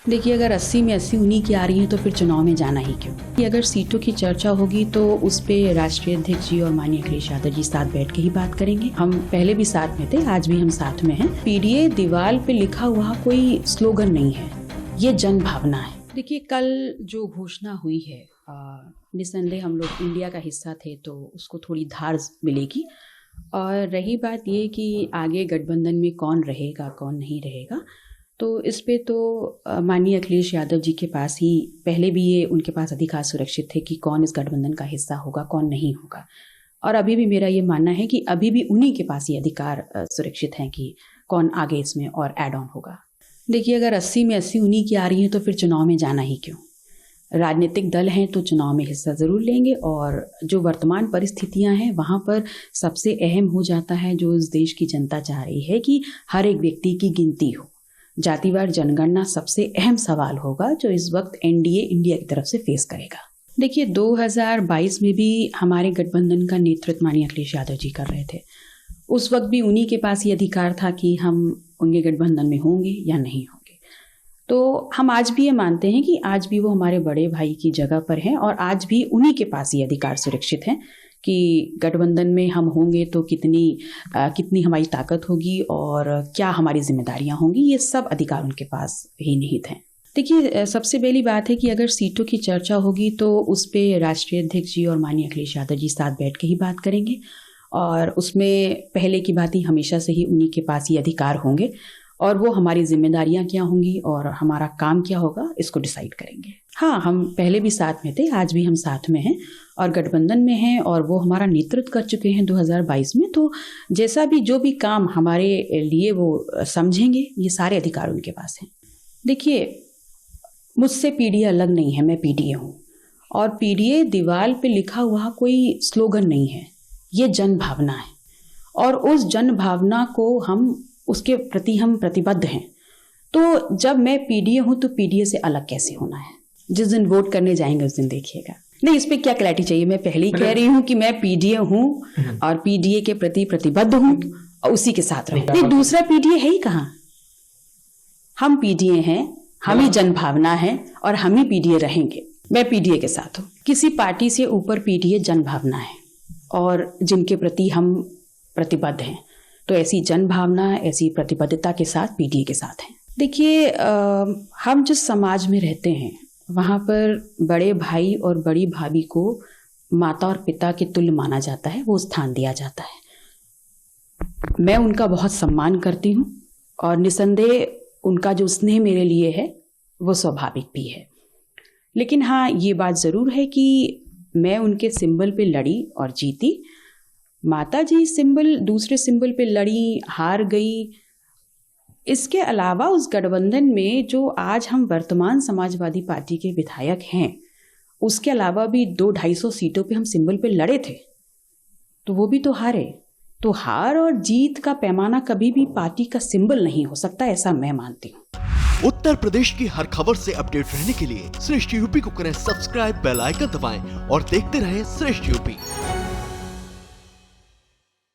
देखिए, अगर 80 में 80 उन्हीं की आ रही हैं तो फिर चुनाव में जाना ही क्यों। कि अगर सीटों की चर्चा होगी तो उस पे राष्ट्रीय अध्यक्ष जी और माननीय अखिलेश यादव जी साथ बैठ के ही बात करेंगे। हम पहले भी साथ में थे, आज भी हम साथ में हैं। पीडीए दीवार पे लिखा हुआ कोई स्लोगन नहीं है, ये जन भावना है। देखिए, कल जो घोषणा हुई है, निसंदेह हम लोग इंडिया का हिस्सा थे तो उसको थोड़ी धार मिलेगी। और रही बात ये कि आगे गठबंधन में कौन रहेगा कौन नहीं रहेगा, तो इस पे तो माननीय अखिलेश यादव जी के पास ही पहले भी ये उनके पास अधिकार सुरक्षित थे कि कौन इस गठबंधन का हिस्सा होगा कौन नहीं होगा। और अभी भी मेरा ये मानना है कि अभी भी उन्हीं के पास ये अधिकार सुरक्षित हैं कि कौन आगे इसमें और ऐड ऑन होगा। देखिए, अगर 80 में 80 उन्हीं की आ रही हैं तो फिर चुनाव में जाना ही क्यों। राजनीतिक दल हैं तो चुनाव में हिस्सा ज़रूर लेंगे, और जो वर्तमान परिस्थितियां हैं वहाँ पर सबसे अहम हो जाता है जो इस देश की जनता चाह रही है कि हर एक व्यक्ति की गिनती हो। जातिवार जनगणना सबसे अहम सवाल होगा जो इस वक्त एनडीए इंडिया की तरफ से फेस करेगा। देखिए, 2022 में भी हमारे गठबंधन का नेतृत्व माननीय अखिलेश यादव जी कर रहे थे। उस वक्त भी उन्हीं के पास ये अधिकार था कि हम उनके गठबंधन में होंगे या नहीं होंगे। तो हम आज भी ये मानते हैं कि आज भी वो हमारे बड़े भाई की जगह पर हैं, और आज भी उन्हीं के पास ये अधिकार सुरक्षित हैं कि गठबंधन में हम होंगे तो कितनी हमारी ताकत होगी और क्या हमारी जिम्मेदारियां होंगी, ये सब अधिकार उनके पास ही निहित हैं। देखिए, सबसे पहली बात है कि अगर सीटों की चर्चा होगी तो उस पे राष्ट्रीय अध्यक्ष जी और माननीय अखिलेश यादव जी साथ बैठ के ही बात करेंगे, और उसमें पहले की बात ही हमेशा से ही उन्हीं के पास ये अधिकार होंगे, और वो हमारी जिम्मेदारियां क्या होंगी और हमारा काम क्या होगा इसको डिसाइड करेंगे। हाँ, हम पहले भी साथ में थे, आज भी हम साथ में हैं और गठबंधन में हैं, और वो हमारा नेतृत्व कर चुके हैं 2022 में। तो जैसा भी जो भी काम हमारे लिए वो समझेंगे, ये सारे अधिकार उनके पास हैं। देखिए, मुझसे पीडीए अलग नहीं है, मैं पीडीए हूँ, और पीडीए दीवार पे लिखा हुआ कोई स्लोगन नहीं है, ये जन भावना है, और उस जन भावना को उसके प्रति हम प्रतिबद्ध हैं। तो जब मैं पीडीए हूं तो पीडीए से अलग कैसे होना है। जिस दिन वोट करने जाएंगे उस दिन देखिएगा। नहीं, इस पे क्या क्लैरिटी चाहिए। मैं पहले ही कह रही हूं कि मैं पीडीए हूं और पीडीए के प्रति प्रतिबद्ध हूं और उसी के साथ रहूं। नहीं, दूसरा पीडीए है ही कहां। हम पीडीए हैं, हम ही जन भावना है और हम ही पीडीए रहेंगे। मैं पीडीए के साथ हूं। किसी पार्टी से ऊपर पीडीए जन भावना है और जिनके प्रति हम प्रतिबद्ध हैं, तो ऐसी जन भावना, ऐसी प्रतिबद्धता के साथ पीडीए के साथ हैं। देखिए, हम जिस समाज में रहते हैं वहाँ पर बड़े भाई और बड़ी भाभी को माता और पिता के तुल्य माना जाता है, वो स्थान दिया जाता है। मैं उनका बहुत सम्मान करती हूँ, और निसंदेह उनका जो स्नेह मेरे लिए है वो स्वाभाविक भी है। लेकिन हाँ, ये बात ज़रूर है कि मैं उनके सिंबल पे लड़ी और जीती। माता जी दूसरे सिंबल पे लड़ी, हार गई। इसके अलावा उस गठबंधन में जो आज हम वर्तमान समाजवादी पार्टी के विधायक हैं, उसके अलावा भी 200-250 सीटों पे हम सिंबल पे लड़े थे, तो वो भी तो हारे। तो हार और जीत का पैमाना कभी भी पार्टी का सिंबल नहीं हो सकता, ऐसा मैं मानती हूँ। उत्तर प्रदेश की हर खबर से अपडेट रहने के लिए श्रेष्ठ यूपी को करें सब्सक्राइब, बेल आइकन दबाएं और देखते रहें श्रेष्ठ यूपी।